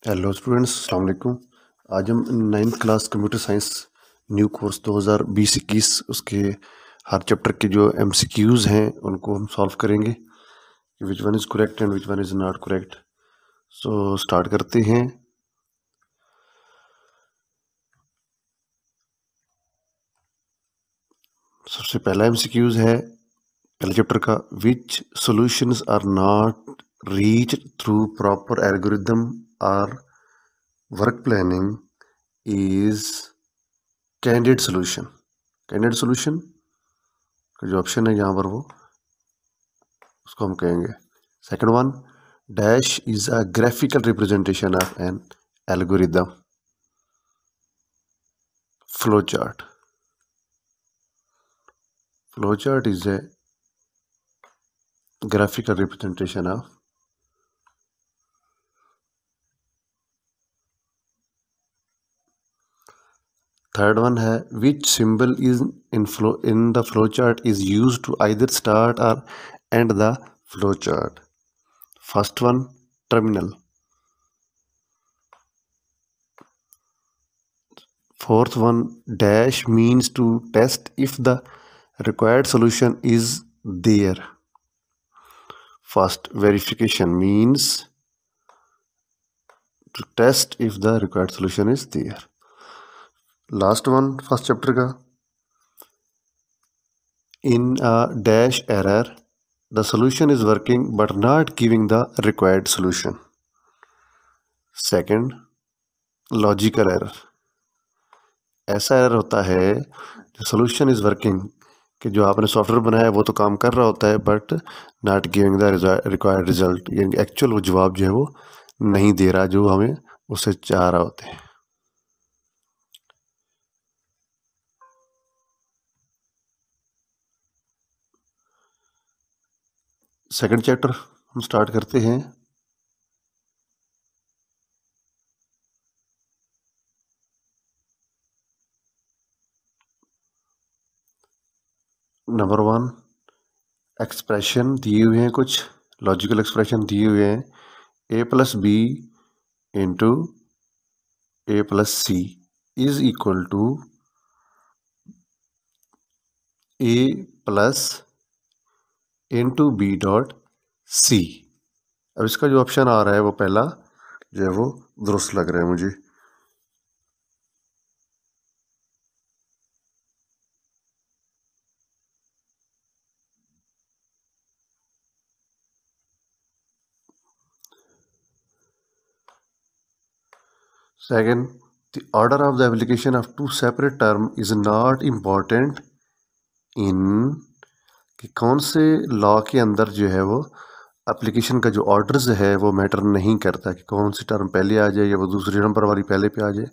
Hello students, अस्सलाम वालेकुम। आज हम 9th class computer science new course 2020-21 उसके हर चैप्टर के जो MCQs हैं उनको हम सॉल्व करेंगे। Which one is correct and which one is not correct. So start करते हैं। सबसे पहला MCQs है पहले चैप्टर का, which solutions are not reach through proper algorithm और work planning is candidate solution. Candidate solution का जो ऑप्शन है यहाँ पर वो उसको हम कहेंगे। Second one, dash is a graphical representation of an algorithm. Flow chart is a graphical representation of third one है, which symbol is in the flow chart is use to either start और end the flow chart. First one, terminal. Fourth one, dash means to test if the required solution is there. First, verification means to test if the required solution is there. Last one, first chapter का, in a dash error the solution is working but not giving the required solution. Second, logical error। ऐसा error होता है जो solution is working कि जो आपने software बनाया है वो तो काम कर रहा होता है but not giving the required result, यानी एक्चुअल वो जवाब जो है वो नहीं दे रहा जो हमें उससे चाह रहा होता है। सेकंड चैप्टर हम स्टार्ट करते हैं। नंबर वन, एक्सप्रेशन दिए हुए हैं, कुछ लॉजिकल एक्सप्रेशन दिए हुए हैं। a+b into a+c is equal to a+ into b.c। अब इसका जो ऑप्शन आ रहा है वो पहला जो है वो दुरुस्त लग रहा है मुझे। Second, the order of the application of two separate term is not important in कि कौन से लॉ के अंदर जो है वो एप्लीकेशन का जो ऑर्डर्स है वो मैटर नहीं करता कि कौन सी टर्म पहले आ जाए या वो दूसरी नंबर वाली पहले पे आ जाए,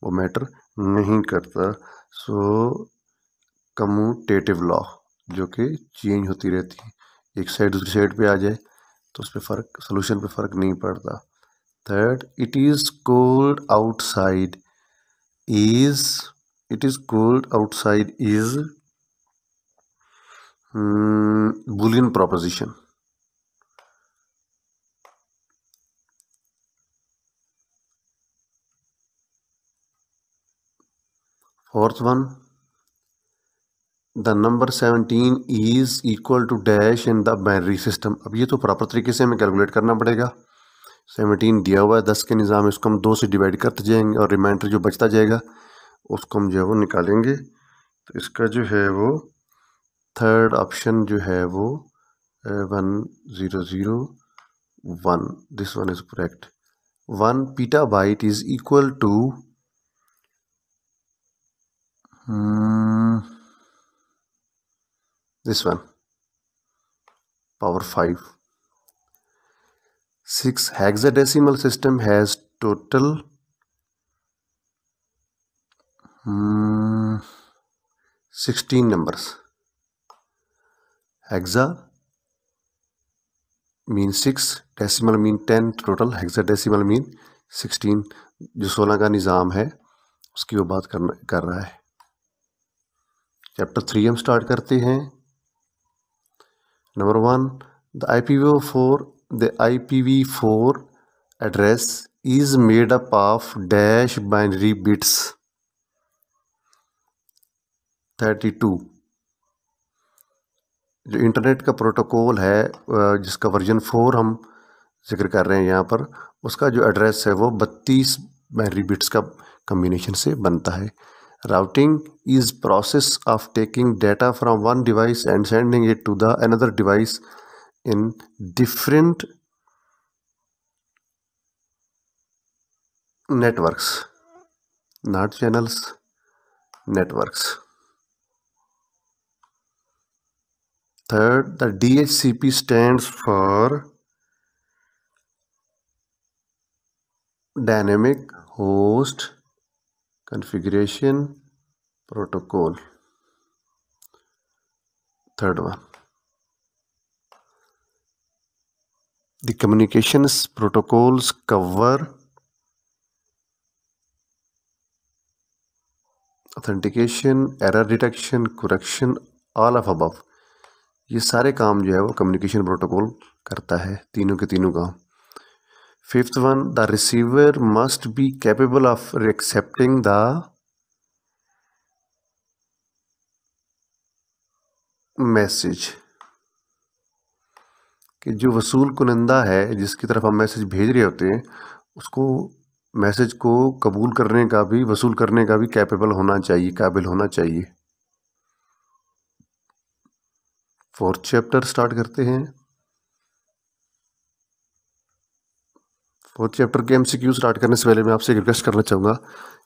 वो मैटर नहीं करता। सो कम्यूटेटिव लॉ जो कि चेंज होती रहती है, एक साइड दूसरी साइड पे आ जाए तो उस पर फ़र्क, सोल्यूशन पे फ़र्क नहीं पड़ता। Third, it is cold outside is Boolean proposition. Fourth one, the number 17 is equal to dash in the binary system। अब ये तो प्रॉपर तरीके से हमें कैलकुलेट करना पड़ेगा। 17 दिया हुआ है 10 के निज़ाम, इसको हम 2 से डिवाइड करते जाएंगे और रिमाइंडर जो बचता जाएगा उसको हम जो है वो निकालेंगे। तो इसका जो है वो थर्ड ऑप्शन जो है वो 1001, this one is correct. 1 petabyte is equal to this one, power 5। 6 hexadecimal system has total 16 numbers। hexa mean 6, decimal mean 10, total hexadecimal mean 16। जो 16 का निज़ाम है उसकी वो बात कर रहा है। चैप्टर 3 हम स्टार्ट करते हैं। Number 1, the IPv4 address is made up of dash binary bits 32। जो इंटरनेट का प्रोटोकॉल है जिसका वर्जन 4 हम जिक्र कर रहे हैं यहाँ पर, उसका जो एड्रेस है वो 32 बाइनरी बिट्स का कम्बिनेशन से बनता है। Routing is process of taking data from one device and sending it to the another device in different networks, not channels, networks. Third, the DHCP stands for Dynamic Host Configuration Protocol. Third one. The communications protocols cover authentication, error detection, correction, all of above. ये सारे काम जो है वो communication protocol करता है, तीनों के तीनों काम। Fifth one, the receiver must be capable of accepting the message, कि जो वसूल कुनिंदा है जिसकी तरफ हम मैसेज भेज रहे होते हैं उसको मैसेज को कबूल करने का भी, वसूल करने का भी कैपेबल होना चाहिए, काबिल होना चाहिए। फोर्थ चैप्टर स्टार्ट करते हैं। फोर्थ चैप्टर के एमसीक्यू स्टार्ट करने से पहले मैं आपसे एक रिक्वेस्ट करना चाहूँगा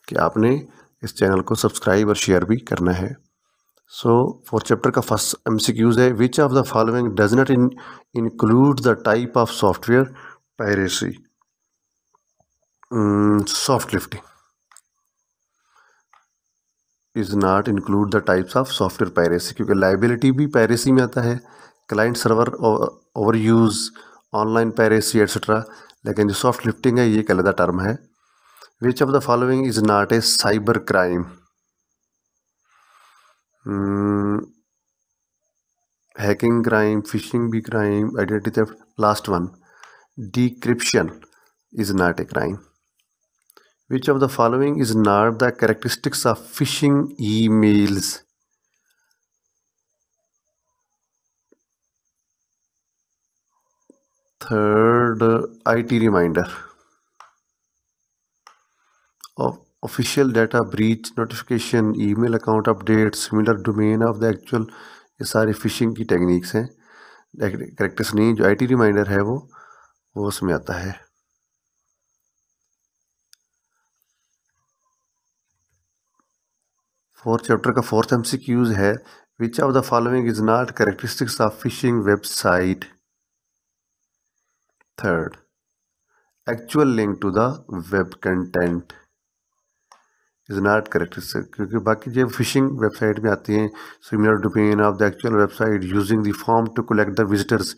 कि आपने इस चैनल को सब्सक्राइब और शेयर भी करना है। फोर्थ चैप्टर का फर्स्ट एमसीक्यूज है, which of the following does not include the type of software piracy. Soft lifting is not include the types of software piracy, क्योंकि लाइबिलिटी भी पायरेसी में आता है, client server over use, online piracy etcetera, लेकिन जो soft lifting है ये एक अलग टर्म है। Which of the following is not a cyber crime. Hacking crime, phishing भी crime, identity theft. Last one, decryption is not a crime. Which of the following is not the characteristics of phishing emails? Third, IT reminder. Official data breach notification, email account update, similar domain of the actual, ये सारी fishing की techniques हैं। Characters नहीं, जो IT reminder है वो उसमें आता है। फोर्थ चैप्टर का फोर्थ एमसीक्यूज है, which of the following is not characteristics of phishing website. Third, actual link to the web content is not characteristic, क्योंकि बाकी जो फिशिंग वेबसाइट में आती हैं, similar domain of the actual website, using the form to collect the visitors,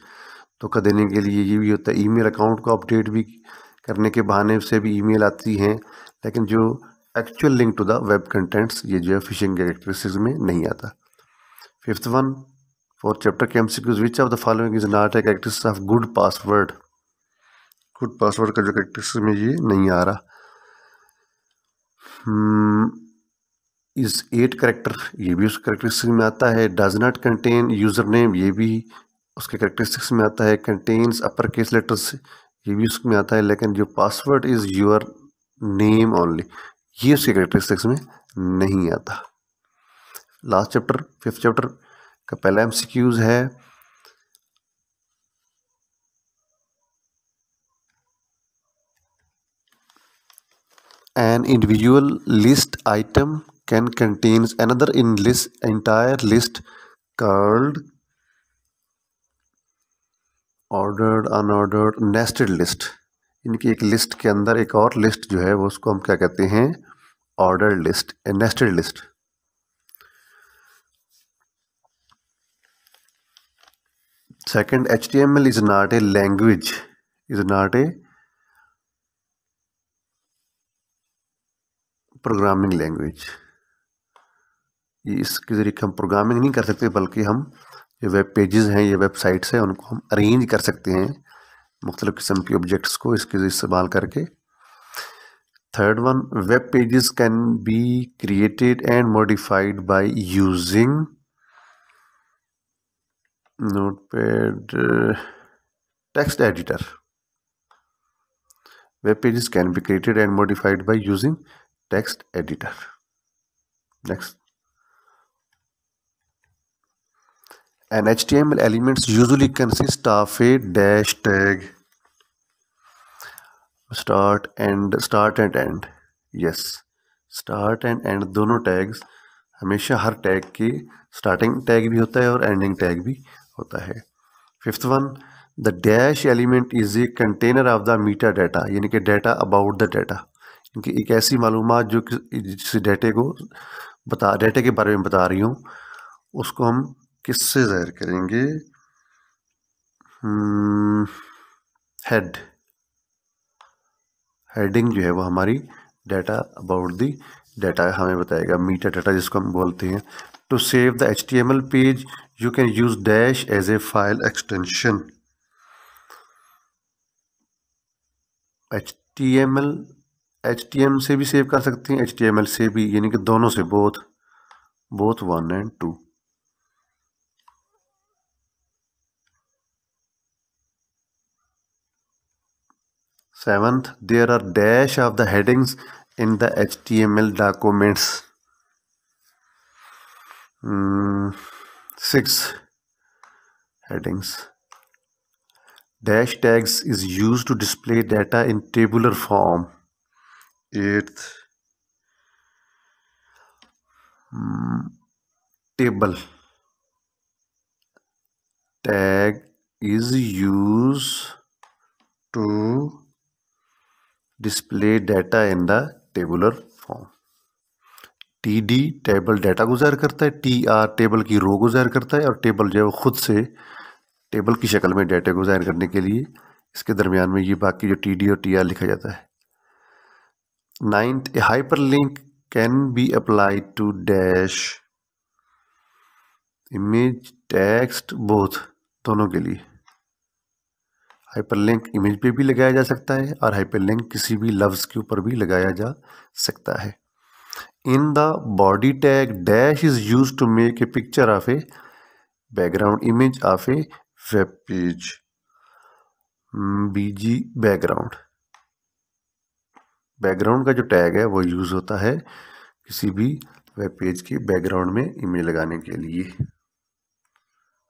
धोखा देने के लिए ये भी होता है। ईमेल अकाउंट को अपडेट भी करने के बहाने से भी ईमेल आती हैं, लेकिन जो actual link to the web contents ये जो है फिशिंग कैरेक्टरिस्टिक्स में नहीं आता। फिफ्थ वन, फोर्थ चैप्टर के MCQs, which of the following is not a characteristics of good password. Good password का जो कैरेक्टरिस्टिक्स में ये नहीं आ रहा। इज 8 कैरेक्टर, ये भी उस कैरेक्टरिस्टिक्स में आता है। Does not contain user name, ये भी उसके कैरेक्टरिस्टिक्स में आता है। कंटेन्स अपर केस लेटर्स, ये भी उसमें आता है। लेकिन जो password is your name only, ये उसके कैरेक्टरिस्टिक्स में नहीं आता। लास्ट चैप्टर, फिफ्थ चैप्टर का पहला एमसीक्यूज है, an individual list item can contains another in list entire list called ordered, unordered, nested list। इनकी एक लिस्ट के अंदर एक और लिस्ट जो है वो उसको हम क्या कहते हैं, ordered list, nested list. Second, HTML is not a language, is not A programming language. ये इसके ज़रिए हम प्रोग्रामिंग नहीं कर सकते, बल्कि हम ये वेब पेजेस हैं, ये वेबसाइट्स हैं, उनको हम अरेंज कर सकते हैं मुख्तलिफ़ किस्म के ऑब्जेक्ट्स को इसके इस्तेमाल करके। Third one, web pages can be created and modified by using Notepad text editor. Web pages can be created and modified by using text editor. Next. An HTML elements usually consist of a dash tag, start and end. Yes, start and end दोनों tags हमेशा हर tag के starting tag भी होता है और ending tag भी होता है. Fifth one, the dash element is a container of the meta data, यानी कि डाटा अबाउट द डाटा, क्योंकि एक ऐसी मालूमात जो जिस डाटे के बारे में बता रही हूँ उसको हम किससे ज़ाहिर करेंगे? हेडिंग जो है वो हमारी डाटा अबाउट दी डाटा हमें बताएगा, मीटा डाटा जिसको हम बोलते हैं. To save the HTML page you can use dash as a file extension. HTML से भी सेव कर सकते हैं, HTML से भी, यानी कि दोनों से, both 1 and 2. Seventh, there are dash of the headings in the HTML documents. 6. Headings. Dash tags is used to display data in tabular form. 8th, table tag is used to display data in the tabular form. TD table data को ज़ाहिर करता है, TR table की रो को ज़ाहिर करता है, और टेबल जो है वो खुद से टेबल की शक्ल में डाटा को ज़ाहिर करने के लिए इसके दरमियान में ये बाकी जो TD और TR लिखा जाता है. 9th, a hyperlink can be applied to dash image, text, both, दोनों के लिए. हाइपरलिंक इमेज पे भी लगाया जा सकता है और हाइपरलिंक किसी भी लफ्ज़ के ऊपर भी लगाया जा सकता है. In the body tag dash is use to make a picture of a background image of a web page. BG background का जो टैग है वो यूज होता है किसी भी वेब पेज के बैकग्राउंड में इमेज लगाने के लिए.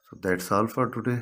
So that's all for today.